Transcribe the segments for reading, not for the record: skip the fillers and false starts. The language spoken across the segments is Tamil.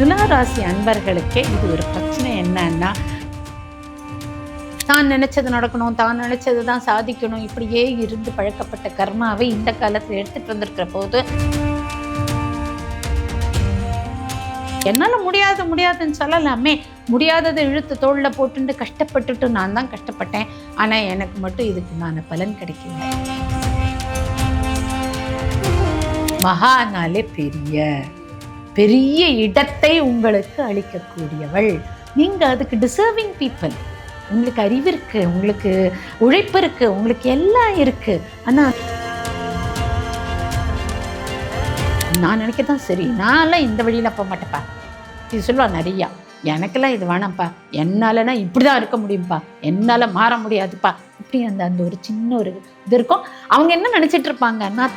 துளாராசி அன்பர்களுக்கே இது ஒரு பிரச்சனை. என்னன்னா, தான் நினைச்சது நடக்கணும், தான் நினைச்சது தான் சாதிக்கணும், இப்படியே இருந்து பழக்கப்பட்ட கர்மாவை இந்த காலத்தில் எடுத்துட்டு வந்திருக்கிற போது என்னால முடியாதுன்னு சொல்லலாமே. முடியாததை இழுத்து தோல்ல போட்டுட்டு கஷ்டப்பட்டுட்டு நான் தான் கஷ்டப்பட்டேன், ஆனா எனக்கு மட்டும் இதுக்குண்டான பலன் கிடைக்கல. மகானாலே பெரிய இடத்தை உங்களுக்கு அளிக்கக்கூடியவள். நீங்க அதுக்கு டிசர்விங் பீப்புள். உங்களுக்கு அறிவு இருக்கு, உங்களுக்கு உழைப்பு இருக்கு, உங்களுக்கு எல்லாம் இருக்கு. ஆனா நான் நினைக்கதான் சரி, நான்லாம் இந்த வழியில போக மாட்டேப்பா. இது சொல்லுவா நிறையா, எனக்கெல்லாம் இது வேணாம்ப்பா, என்னாலனா இப்படிதான் இருக்க முடியும்ப்பா, என்னால மாற முடியாதுப்பா, இப்படி அந்த ஒரு சின்ன ஒரு இது இருக்கும். அவங்க என்ன நினைச்சிட்டு இருப்பாங்கன்னா,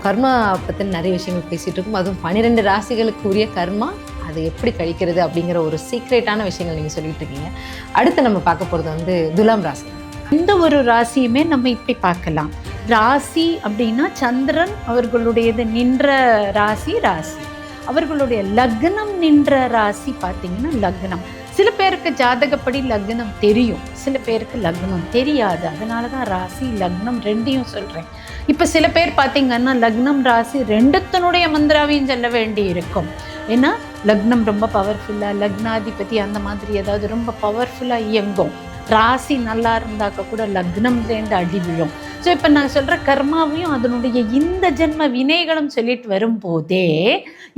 கர்மா பற்றின நிறைய விஷயங்கள் பேசிகிட்டு இருக்கும். அதுவும் 12 ராசிகளுக்கு உரிய கர்மா அதை எப்படி கழிக்கிறது அப்படிங்கிற ஒரு சீக்ரெட்டான விஷயங்கள் நீங்கள் சொல்லிட்டு இருக்கீங்க. அடுத்து நம்ம பார்க்க போகிறது துலாம் ராசி. இந்த ஒரு ராசியுமே நம்ம இப்படி பார்க்கலாம். ராசி அப்படின்னா சந்திரன் அவர்களுடையது நின்ற ராசி. அவர்களுடைய லக்னம் நின்ற ராசி பார்த்தீங்கன்னா லக்னம். சில பேருக்கு ஜாதகப்படி லக்னம் தெரியும், சில பேருக்கு லக்னம் தெரியாது. அதனால தான் ராசி லக்னம் ரெண்டையும் சொல்கிறேன். இப்போ சில பேர் பார்த்தீங்கன்னா லக்னம் ராசி ரெண்டுத்தினுடைய மந்திராவையும் சொல்ல வேண்டி இருக்கும். ஏன்னா லக்னம் ரொம்ப பவர்ஃபுல்லாக, லக்னாதிபதி அந்த மாதிரி ஏதாவது ரொம்ப பவர்ஃபுல்லாக இயங்கும். ராசி நல்லா இருந்தாக்க கூட லக்னம்லேருந்து அடி விழும். ஸோ இப்போ நான் சொல்கிற கர்மாவையும் அதனுடைய இந்த ஜென்ம வினைகளும் சொல்லிட்டு வரும்போதே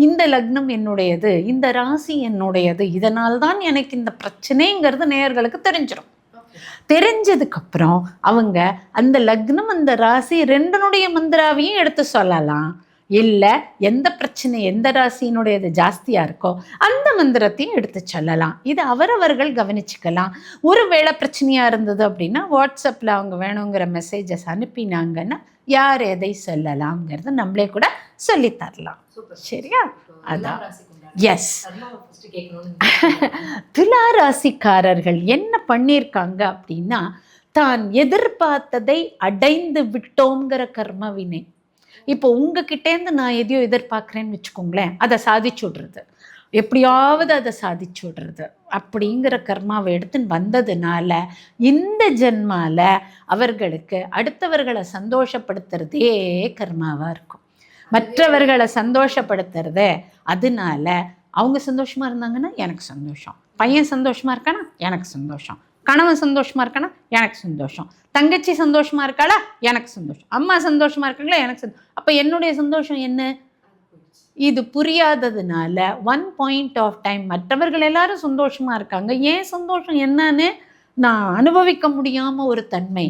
இந்த லக்னம் என்னுடையது, இந்த ராசி என்னுடையது, இதனால்தான் எனக்கு இந்த பிரச்சனைங்கிறது நேயர்களுக்கு தெரிஞ்சிடும். தெரிஞ்சதுக்கப்புறம் அவங்க அந்த லக்னம் அந்த ராசி ரெண்டனுடைய மந்திராவையும் எடுத்து சொல்லலாம். இல்லை எந்த பிரச்சனை எந்த ராசியினுடையது ஜாஸ்தியாக இருக்கோ அந்த மந்திரத்தையும் எடுத்து சொல்லலாம். இது அவரவர்கள் கவனிச்சுக்கலாம். ஒருவேளை பிரச்சனையாக இருந்தது அப்படின்னா வாட்ஸ்அப்பில் அவங்க வேணுங்கிற மெசேஜஸ் அனுப்பினாங்கன்னா யார் எதை சொல்லலாம்ங்கிறத நம்மளே கூட சொல்லித்தரலாம். சரியா? அதான் எஸ். துலா ராசிக்காரர்கள் என்ன பண்ணியிருக்காங்க அப்படின்னா, தான் எதிர்பார்த்ததை அடைந்து விட்டோங்கிற கர்ம வினை. இப்போ உங்ககிட்டேருந்து நான் எதையோ எதிர்பார்க்குறேன்னு வச்சுக்கோங்களேன், அதை சாதிச்சு விடுறது, எப்படியாவது அதை சாதிச்சு விடுறது அப்படிங்கிற கர்மாவை எடுத்துன்னு வந்ததுனால இந்த ஜென்மால அவர்களுக்கு அடுத்தவர்களை சந்தோஷப்படுத்துறதே கர்மாவாக இருக்கும். மற்றவர்களை சந்தோஷப்படுத்துறது. அதனால அவங்க சந்தோஷமா இருந்தாங்கன்னா எனக்கு சந்தோஷம், பையன் சந்தோஷமா இருக்கானா எனக்கு சந்தோஷம், கணவன் சந்தோஷமா இருக்கானா எனக்கு சந்தோஷம், தங்கச்சி சந்தோஷமா இருக்காளா எனக்கு சந்தோஷம், அம்மா சந்தோஷமா இருக்காங்களா எனக்கு சந்தோஷம். அப்போ என்னுடைய சந்தோஷம் என்ன? இது புரியாததுனால ஒன் பாயிண்ட் ஆஃப் டைம் மற்றவர்கள் எல்லாரும் சந்தோஷமா இருக்காங்க, ஏன் சந்தோஷம் என்னன்னு நான் அனுபவிக்க முடியாம ஒரு தன்மை.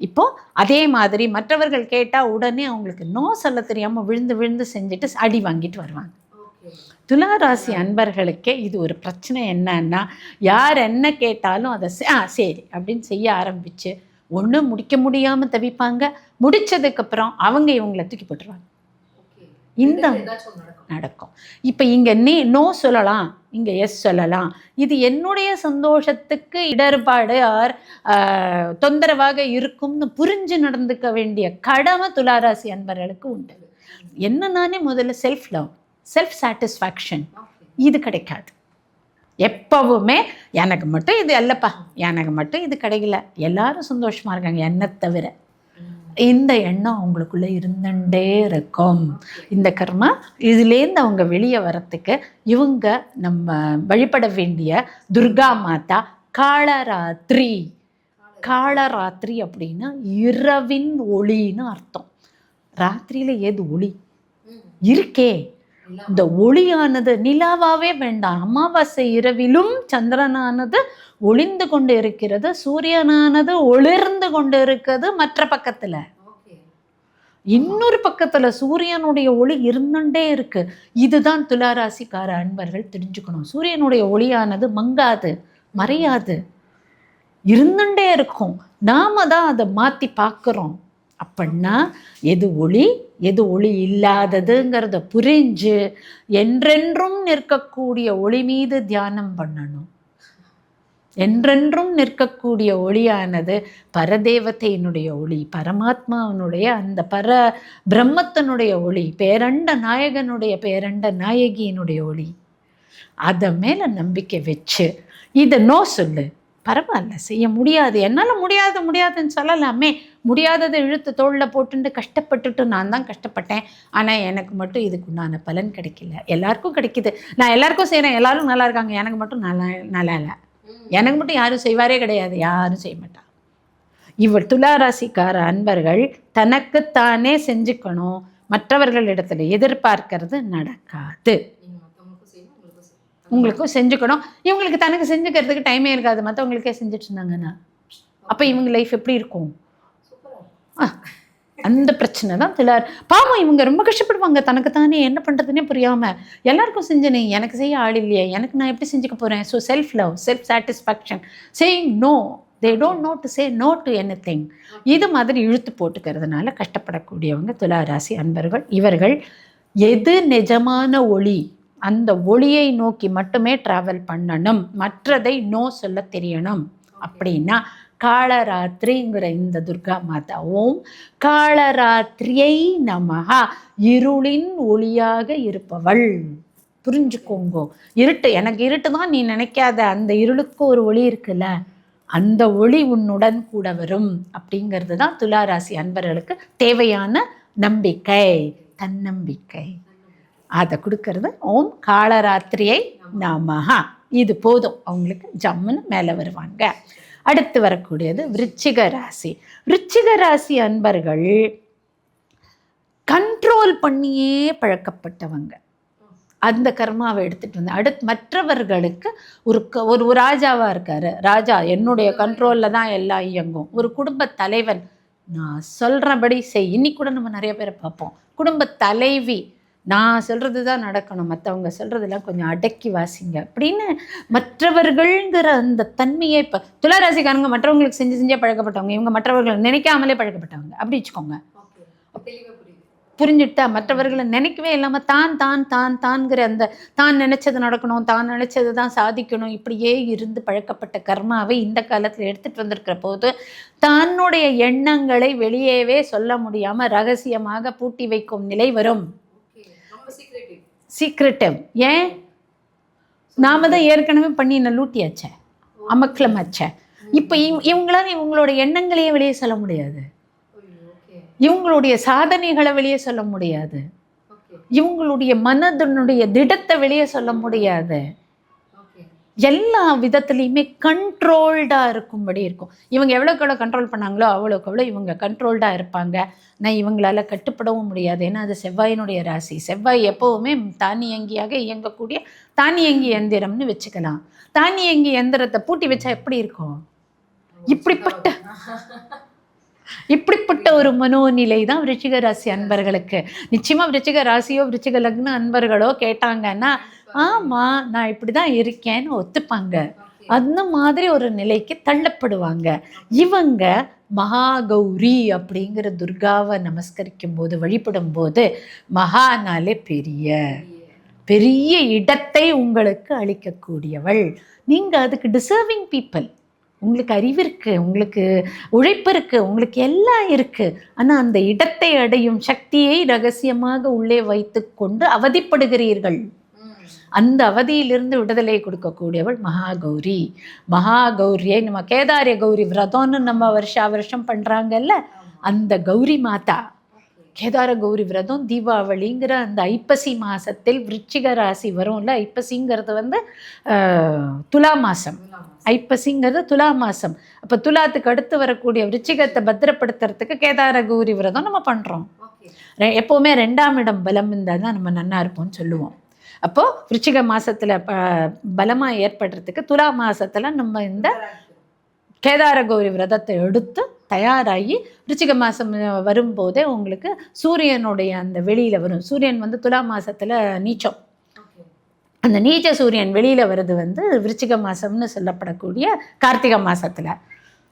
இப்போ அதே மாதிரி மற்றவர்கள் கேட்டால் உடனே அவங்களுக்கு நோ சொல்ல தெரியாமல் விழுந்து செஞ்சுட்டு அடி வாங்கிட்டு வருவாங்க. துளாராசி அன்பர்களுக்கே இது ஒரு பிரச்சனை. என்னன்னா, யார் என்ன கேட்டாலும் அதை சரி அப்படின்னு செய்ய ஆரம்பிச்சு ஒன்று முடிக்க முடியாமல் தவிப்பாங்க. முடிச்சதுக்கப்புறம் அவங்க இவங்களை தூக்கி போட்டுருவாங்க. இந்த நடக்கும். இப்போ இங்கே நோ சொல்லலாம், இங்கே எஸ் சொல்லலாம். இது என்னுடைய சந்தோஷத்துக்கு இடர்பாடு ஆர் தொந்தரவாக இருக்கும்னு புரிஞ்சு நடந்துக்க வேண்டிய கடமை துளாராசி அன்பர்களுக்கு உண்டு. என்னன்னானே முதல்ல செல்ஃப் லவ், செல்ஃப் சாட்டிஸ்ஃபேக்ஷன் இது கிடைக்காது. எப்பவுமே எனக்கு மட்டும் இது அல்லப்பா, எனக்கு மட்டும் இது கிடைக்கல, எல்லாரும் சந்தோஷமா இருக்காங்க என்னை தவிர, இந்த எண்ணம் அவங்களுக்குள்ள இருந்துட்டே இருக்கும். இந்த கர்மா இதுலேருந்து அவங்க வெளியே வரத்துக்கு இவங்க நம்ம வழிபட வேண்டிய துர்கா மாதா காளராத்திரி. காளராத்திரி அப்படின்னா இரவின் ஒளின்னு அர்த்தம். ராத்திரியில ஏது ஒளி இருக்கே, இந்த ஒளியானது நிலாவாவே வேண்டாம், அமாவாசை இரவிலும் சந்திரனானது ஒளிந்து கொண்டு இருக்கிறது, சூரியனானது ஒளிர்ந்து கொண்டு இருக்கிறது. மற்ற பக்கத்துல இன்னொரு பக்கத்துல சூரியனுடைய ஒளி இருந்துட்டே இருக்கு. இதுதான் துளாராசிக்கார அன்பர்கள் தெரிஞ்சுக்கணும். சூரியனுடைய ஒளியானது மங்காது, மறையாது, இருந்துட்டே இருக்கும். நாம தான் அதை மாத்தி பார்க்கிறோம். அப்படின்னா எது ஒளி எது ஒளி இல்லாததுங்கிறத புரிஞ்சு என்றென்றும் நிற்கக்கூடிய ஒளி மீது தியானம் பண்ணணும். என்றென்றும் நிற்கக்கூடிய ஒளியானது பரதேவதையினுடைய ஒளி, பரமாத்மாவினுடைய அந்த பிரம்மத்தினுடைய ஒளி, பேரண்ட நாயகனுடைய பேரண்ட நாயகியினுடைய ஒளி. அதை மேலே நம்பிக்கை வச்சு இதை நோ சொல்லு, பரவாயில்ல செய்ய முடியாது, என்னால் முடியாதுன்னு சொல்லலாமே. முடியாததை இழுத்து தோளில் போட்டுட்டு கஷ்டப்பட்டுட்டு நான் தான் கஷ்டப்பட்டேன், ஆனால் எனக்கு மட்டும் இதுக்குண்டான பலன் கிடைக்கல. எல்லாருக்கும் கிடைக்கிது, நான் எல்லாருக்கும் செய்கிறேன், எல்லாரும் நல்லா இருக்காங்க, எனக்கு மட்டும் நல்லா இல்லை. எனக்கு மட்டும் யாரும் செய்வாரே கிடையாது, யாரும் செய்ய மாட்டா. இவர் துளாராசிக்கார அன்பர்கள் தனக்குத்தானே செஞ்சுக்கணும், மற்றவர்களிடத்துல எதிர்பார்க்கறது நடக்காது. உங்களுக்கும் செஞ்சுக்கணும். இவங்களுக்கு தனக்கு செஞ்சுக்கிறதுக்கு டைமே இருக்காது, மற்றவங்களுக்கே செஞ்சுட்டு இருந்தாங்கன்னா அப்போ இவங்க லைஃப் எப்படி இருக்கும்? அந்த பிரச்சனை தான் துளார். பாவம், இவங்க ரொம்ப கஷ்டப்படுவாங்க, தனக்குத்தானே என்ன பண்ணுறதுனே புரியாமல். எல்லாருக்கும் செஞ்சனே, எனக்கு செய்ய ஆள் இல்லையே, எனக்கு நான் எப்படி செஞ்சுக்க போகிறேன்? So self love, self satisfaction, saying no, they don't know to say no to anything. இது மாதிரி இழுத்து போட்டுக்கிறதுனால கஷ்டப்படக்கூடியவங்க துளாராசி அன்பர்கள். இவர்கள் எது நிஜமான ஒளி, அந்த ஒளியை நோக்கி மட்டுமே ட்ராவல் பண்ணணும், மற்றதை நோ சொல்ல தெரியணும். அப்படின்னா காளராத்திரிங்கிற இந்த துர்கா மாதா, ஓம் காளராத்திரியை நமஹா, இருளின் ஒளியாக இருப்பவள். புரிஞ்சுக்கோங்கோ, இருட்டு, எனக்கு இருட்டு தான் நீ நினைக்காத, அந்த இருளுக்கு ஒரு ஒளி இருக்குல்ல, அந்த ஒளி உன்னுடன் கூட வரும். அப்படிங்கிறது தான் துளாராசி அன்பர்களுக்கு தேவையான நம்பிக்கை, தன்னம்பிக்கை. அதை கொடுக்கறது ஓம் காளராத்திரியை நமஹா. இது போதும், அவங்களுக்கு ஜம்முன்னு மேலே வருவாங்க. அடுத்து வரக்கூடியது விருச்சிக ராசி. விருச்சிக ராசி அன்பர்கள் கண்ட்ரோல் பண்ணியே பழக்கப்பட்டவங்க. அந்த கர்மாவை எடுத்துகிட்டு வந்து அடுத்து மற்றவர்களுக்கு ஒரு ராஜாவாக இருக்கார். ராஜா என்னுடைய கண்ட்ரோலில் தான் எல்லாம் இயங்கும். ஒரு குடும்ப தலைவன், நான் சொல்கிறபடி செய். இன்னைக்கு கூட நம்ம நிறைய பேரை பார்ப்போம், குடும்ப தலைவி, நான் சொல்கிறது தான் நடக்கணும், மற்றவங்க சொல்கிறதெல்லாம் கொஞ்சம் அடக்கி வாசிங்க அப்படின்னு மற்றவர்கள்ங்கிற அந்த தன்மையை. இப்போ துளாராசிக்காரங்க மற்றவங்களுக்கு செஞ்சே பழக்கப்பட்டவங்க, இவங்க மற்றவர்களை நினைக்காமலே பழக்கப்பட்டவங்க. அப்படி வச்சுக்கோங்க, புரிஞ்சுட்டா? மற்றவர்களை நினைக்கவே இல்லாமல் தான்ங்கிற அந்த தான் நினச்சது நடக்கணும், தான் நினச்சது தான் சாதிக்கணும், இப்படியே இருந்து பழக்கப்பட்ட கர்மாவை இந்த காலத்தில் எடுத்துகிட்டு வந்திருக்கிற போது தன்னுடைய எண்ணங்களை வெளியவே சொல்ல முடியாமல் ரகசியமாக பூட்டி வைக்கும் நிலை வரும். சீக்ரெட்டிவ். ஏன்? நாம தான் ஏற்கனவே பண்ணி லூட்டியாச்ச, அமக்கலமாச்ச. இப்போ இவங்களால இவங்களோட எண்ணங்களையே வெளியே சொல்ல முடியாது, இவங்களுடைய சாதனைகளை வெளியே சொல்ல முடியாது, இவங்களுடைய மனதனுடைய திடத்தை வெளியே சொல்ல முடியாது. எல்லா விதத்துலேயுமே கண்ட்ரோல்டாக இருக்கும்படி இருக்கும். இவங்க எவ்வளோக்கு கண்ட்ரோல் பண்ணாங்களோ அவ்வளோக்கு இவங்க கண்ட்ரோல்டாக இருப்பாங்க. நான் இவங்களால கட்டுப்படவும் முடியாது, ஏன்னா அது செவ்வாயினுடைய ராசி. செவ்வாய் எப்போவுமே தானியங்கியாக இயங்கக்கூடிய தானியங்கி எந்திரம்னு வச்சுக்கலாம். தானியங்கி எந்திரத்தை பூட்டி வச்சா எப்படி இருக்கும்? இப்படிப்பட்ட ஒரு மனோநிலை தான் விருச்சிக ராசி அன்பர்களுக்கு. நிச்சயமா விருச்சிக ராசியோ விருச்சிக லக்ன அன்பர்களோ கேட்டாங்கன்னா ஆமாம் நான் இப்படி தான் இருக்கேன்னு ஒத்துப்பாங்க. அந்த மாதிரி ஒரு நிலைக்கு தள்ளப்படுவாங்க. இவங்க மகாகௌரி அப்படிங்கிற துர்காவை நமஸ்கரிக்கும் போது, வழிபடும் போது, மகானாலே பெரிய இடத்தை உங்களுக்கு அளிக்கக்கூடியவள். நீங்கள் அதுக்கு டிசர்விங் பீப்புள். உங்களுக்கு அறிவு இருக்குது, உங்களுக்கு உழைப்பு இருக்குது, உங்களுக்கு எல்லாம் இருக்குது. ஆனால் அந்த இடத்தை அடையும் சக்தியை ரகசியமாக உள்ளே வைத்து கொண்டு அவதிப்படுகிறீர்கள். அந்த அவதியிலிருந்து விடுதலை கொடுக்கக்கூடியவள் மகாகௌரி. மகாகௌரியை நம்ம கேதாரிய கௌரி விரதம்னு நம்ம வருஷம் பண்ணுறாங்கல்ல, அந்த கௌரி மாதா கேதார கௌரி விரதம் தீபாவளிங்கிற அந்த ஐப்பசி மாதத்தில் விருச்சிக ராசி வரும்ல. ஐப்பசிங்கிறது துலா மாதம், ஐப்பசிங்கிறது துலா மாதம். அப்போ துலாத்துக்கு அடுத்து வரக்கூடிய விருச்சிகத்தை பத்திரப்படுத்துறதுக்கு கேதார கௌரி விரதம் நம்ம பண்ணுறோம். எப்போவுமே 2ஆம் இடம் பலம் இருந்தால் தான் நம்ம நன்னா இருப்போம்னு சொல்லுவோம். அப்போது விருச்சிக மாதத்தில் பலமாக ஏற்படுறதுக்கு துலா மாதத்தில் நம்ம இந்த கேதார கௌரி விரதத்தை எடுத்து தயாராகி விருச்சிக மாதம் வரும்போதே உங்களுக்கு சூரியனுடைய அந்த வெளியில் வரும். சூரியன் துலா மாதத்தில் நீச்சம். அந்த நீச்ச சூரியன் வெளியில் வருது விருச்சிக மாதம்னு சொல்லப்படக்கூடிய கார்த்திகை மாதத்தில்.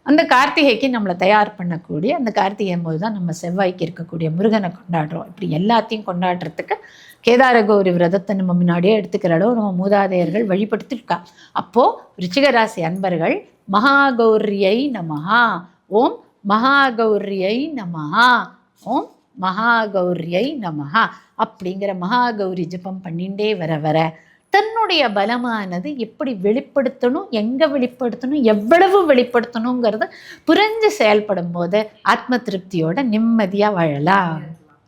அந்த கார்த்திகைக்கு நம்மளை தயார் பண்ணக்கூடிய அந்த கார்த்திகை போது தான் நம்ம செவ்வாய்க்கு இருக்கக்கூடிய முருகனை கொண்டாடுறோம். இப்படி எல்லாத்தையும் கொண்டாடுறதுக்கு கேதார கௌரி விரதத்தை நம்ம முன்னாடியே எடுத்துக்கிற அளவு நம்ம மூதாதையர்கள் வழிபடுத்திருக்கா. அப்போது விருச்சிக ராசி அன்பர்கள் மகாகௌரியை நமஹா, ஓம் மகாகௌரியை நமஹா, ஓம் மகாகௌரியை நமஹா அப்படிங்கிற மகாகௌரி ஜபம் பண்ணிகிட்டே வர வர தன்னுடைய பலமானது எப்படி வெளிப்படுத்தணும், எங்கே வெளிப்படுத்தணும், எவ்வளவு வெளிப்படுத்தணுங்கிறத புரிஞ்சு செயல்படும் போது ஆத்ம திருப்தியோட நிம்மதியாக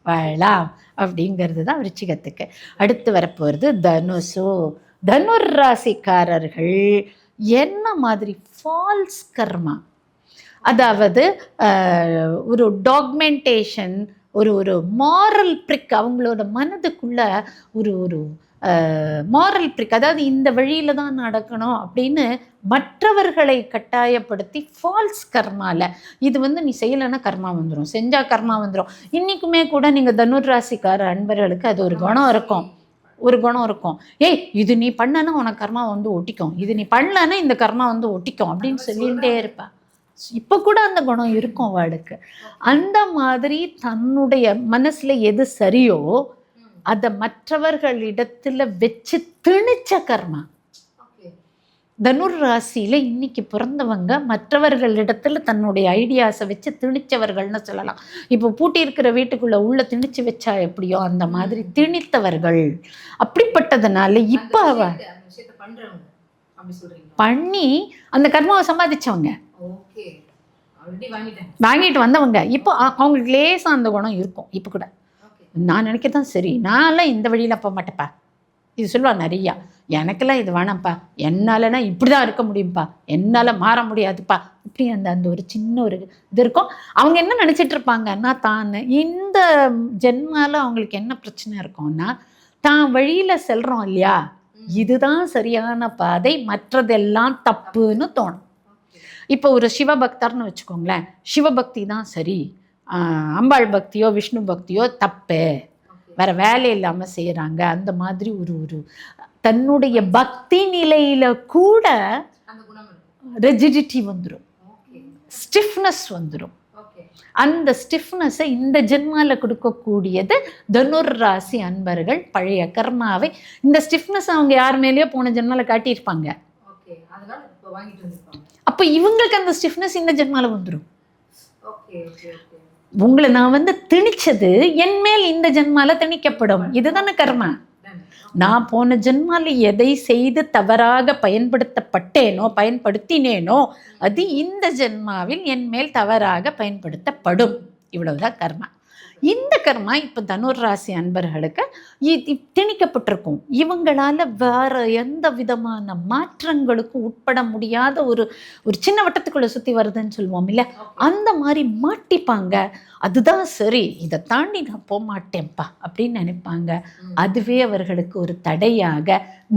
வாழலாம் அப்படிங்கிறது தான் விருச்சிகத்துக்கு. அடுத்து வரப்போகிறது தனுசு. தனுர் ராசிக்காரர்கள் என்ன மாதிரி ஃபால்ஸ் கர்மா, அதாவது ஒரு டாக்மெண்டேஷன், ஒரு மாரல் ப்ரிக், அவங்களோட மனதுக்குள்ள ஒரு மாரல் ப்ரிக், அதாவது இந்த வழியில் தான் நடக்கணும் அப்படின்னு மற்றவர்களை கட்டாயப்படுத்தி ஃபால்ஸ் கர்மாவில் இது நீ செய்யலைன்னா கர்மா வந்துடும், செஞ்சால் கர்மா வந்துடும். இன்றைக்குமே கூட நீங்கள் தனுர் ராசிக்கார அன்பர்களுக்கு அது ஒரு குணம் இருக்கும். ஏய் இது நீ பண்ணனா உனக்கு கர்மா ஒட்டிக்கும், இது நீ பண்ணலன்னா இந்த கர்மா ஒட்டிக்கும் அப்படின்னு சொல்லிகிட்டே இருப்பேன். இப்போ கூட அந்த குணம் இருக்கும் அவளுக்கு. அந்த மாதிரி தன்னுடைய மனசில் எது சரியோ அதை மற்றவர்களிடத்துல வச்சு திணிச்ச கர்மா. தனுர் ராசியில் இன்னைக்கு பிறந்தவங்க மற்றவர்களிடத்துல தன்னுடைய ஐடியாஸை வச்சு திணிச்சவர்கள்னு சொல்லலாம். இப்போ பூட்டி இருக்கிற வீட்டுக்குள்ளே உள்ள திணிச்சு வச்சா எப்படியோ அந்த மாதிரி திணித்தவர்கள். அப்படிப்பட்டதுனால இப்போ அவ பண்ணி அந்த கர்மாவை சம்பாதிச்சவங்க, வாங்கிட்டு வந்தவங்க. இப்போ அவங்களுக்கு லேசாக அந்த குணம் இருக்கும். இப்போ கூட நான் நினைக்கிறதான் சரி, நான்லாம் இந்த வழியில் போக மாட்டேப்பா, இது சொல்லுவா நிறையா, எனக்கெல்லாம் இது வேணாம்ப்பா, என்னாலனா இப்படி தான் இருக்க முடியும்ப்பா, என்னால் மாற முடியாதுப்பா, இப்படி அந்த ஒரு சின்ன ஒரு இது இருக்கும். அவங்க என்ன நினச்சிட்டு இருப்பாங்கன்னா, தான் இந்த ஜென்மால அவங்களுக்கு என்ன பிரச்சனை இருக்கும்னா, தான் வழியில் செல்கிறோம் இல்லையா, இதுதான் சரியான பாதை, மற்றதெல்லாம் தப்புன்னு தோணும். இப்போ ஒரு சிவபக்தர்னு வச்சுக்கோங்களேன், சிவபக்தி தான் சரி, அம்பாள் பக்தியோ விஷ்ணு பக்தியோ தப்பு, வேற வேலை இல்லாமல் செய்கிறாங்க. அந்த மாதிரி ஒரு தன்னுடைய பக்தி நிலையில கூட ரெஜிடிட்டி வந்துடும், ஸ்டிஃப்னஸ் வந்துடும். அந்த ஸ்டிஃப்னஸை இந்த ஜென்மாவில் கொடுக்கக்கூடியது தனுர் ராசி அன்பர்கள் பழைய கர்மாவை. இந்த ஸ்டிஃப்னஸ் அவங்க யார் மேலேயோ போன ஜென்மாவில் காட்டியிருப்பாங்க. அப்போ இவங்களுக்கு அந்த ஸ்டிஃப்னஸ் இந்த ஜென்மாவில் வந்துடும். உங்களை நான் திணிச்சது என் மேல் இந்த ஜென்மால திணிக்கப்படும். இதுதானே கர்மா. நான் போன ஜென்மால எதை செய்து தவறாக பயன்படுத்தினேனோ அது இந்த ஜென்மாவில் என் மேல் தவறாக பயன்படுத்தப்படும். இவ்வளவுதான் கர்மா. இந்த கர்மா இப்போ தனுர் ராசி அன்பர்களுக்கு திணிக்கப்பட்டிருக்கும். இவங்களால வேற எந்த விதமான மாற்றங்களுக்கும் உட்பட முடியாத ஒரு சின்ன வட்டத்துக்குள்ள சுற்றி வருதுன்னு சொல்லுவோம் இல்லை, அந்த மாதிரி மாட்டிப்பாங்க. அதுதான் சரி, இதை தாண்டி நான் போக மாட்டேன்ப்பா அப்படின்னு நினைப்பாங்க. அதுவே அவர்களுக்கு ஒரு தடையாக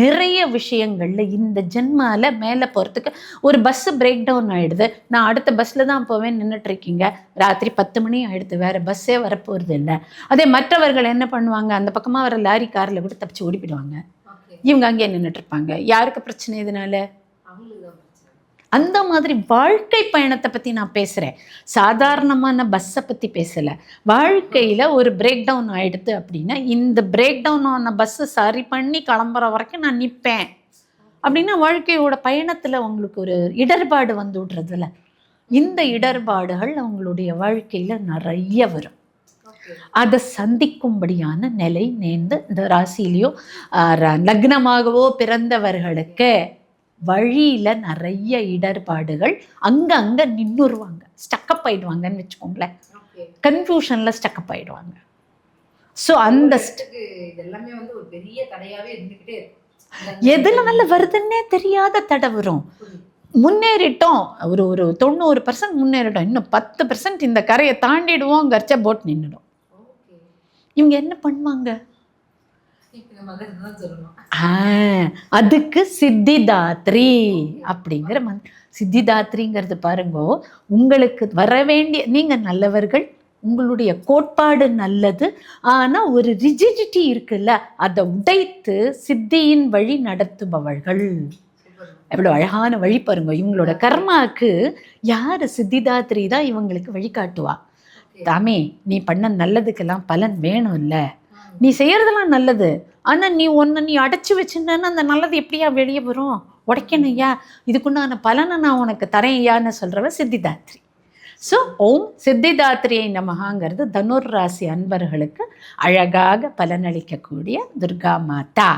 நிறைய விஷயங்களில் இந்த ஜென்மால மேலே போகிறதுக்கு, ஒரு பஸ்ஸு பிரேக் டவுன் ஆகிடுது, நான் அடுத்த பஸ்ஸில் தான் போவேன், நின்றுட்டுருக்கீங்க, ராத்திரி 10 மணி ஆகிடுது, வேறு பஸ்ஸே வரப்போகிறது இல்லை. அதே மற்றவர்கள் என்ன பண்ணுவாங்க, அந்த பக்கமாக வர லாரி காரில் கூட தப்பிச்சு ஓடிப்பிடுவாங்க. இவங்க அங்கேயே நின்றுட்டுருப்பாங்க. யாருக்கு பிரச்சனை இதனால? அந்த மாதிரி வாழ்க்கை பயணத்தை பற்றி நான் பேசுகிறேன், சாதாரணமான பஸ்ஸை பற்றி பேசலை. வாழ்க்கையில் ஒரு பிரேக் டவுன் ஆகிடுது அப்படின்னா, இந்த பிரேக் டவுன் ஆன பஸ்ஸை சரி பண்ணி கிளம்புற வரைக்கும் நான் நிற்பேன் அப்படின்னா, வாழ்க்கையோட பயணத்தில் அவங்களுக்கு ஒரு இடர்பாடு வந்து விடுறதில்ல. இந்த இடர்பாடுகள் அவங்களுடைய வாழ்க்கையில் நிறைய வரும். அதை சந்திக்கும்படியான நிலை நேர்ந்து இந்த ராசியிலையோ லக்னமாகவோ பிறந்தவர்களுக்கு வழியில் நிறைய இடர்பாடுகள் அங்கே நின்றுருவாங்க, ஸ்டக்கப் ஆகிடுவாங்கன்னு வச்சுக்கோங்களேன். கன்ஃபியூஷனில் ஸ்டக்கப் ஆகிடுவாங்க. ஸோ அந்த எதனால வருதுன்னே தெரியாத தடை வரும். முன்னேறிட்டோம், ஒரு 90% முன்னேறிட்டோம், இன்னும் 10% இந்த கரையை தாண்டிடுவோங்கிறச்ச போட் நின்றுடும். இவங்க என்ன பண்ணுவாங்க? அதுக்கு சித்திதாத்ரி அப்படிங்கிற சித்திதாத்ரிங்கிறது பாருங்க, உங்களுக்கு வர வேண்டிய, நீங்க நல்லவர்கள், உங்களுடைய கோட்பாடு நல்லது, ஆனால் ஒரு ரிஜிடிட்டி இருக்குல்ல, அதை உடைத்து சித்தியின் வழி நடத்துபவர்கள். எவ்வளோ அழகான வழி பாருங்க. இவங்களோட கர்மாவுக்கு யார் சித்திதாத்ரி தான் இவங்களுக்கு வழிகாட்டுவா. தாமே நீ பண்ண நல்லதுக்கெல்லாம் பலன் வேணும் இல்லை, நீ செய்யறதெல்லாம் நல்லது, ஆனால் நீ அடைச்சி வச்சுருந்தேன்னா அந்த நல்லது எப்படியா வெளியே வரும், உடைக்கணும் ஐயா, இதுக்குண்டான பலனை நான் உனக்கு தரேன் ஐயான்னு சொல்கிறவ சித்திதாத்ரி. ஸோ ஓம் சித்திதாத்ரியை நமகாங்கிறது தனுர் ராசி அன்பர்களுக்கு அழகாக பலனளிக்கக்கூடிய துர்கா மாதா.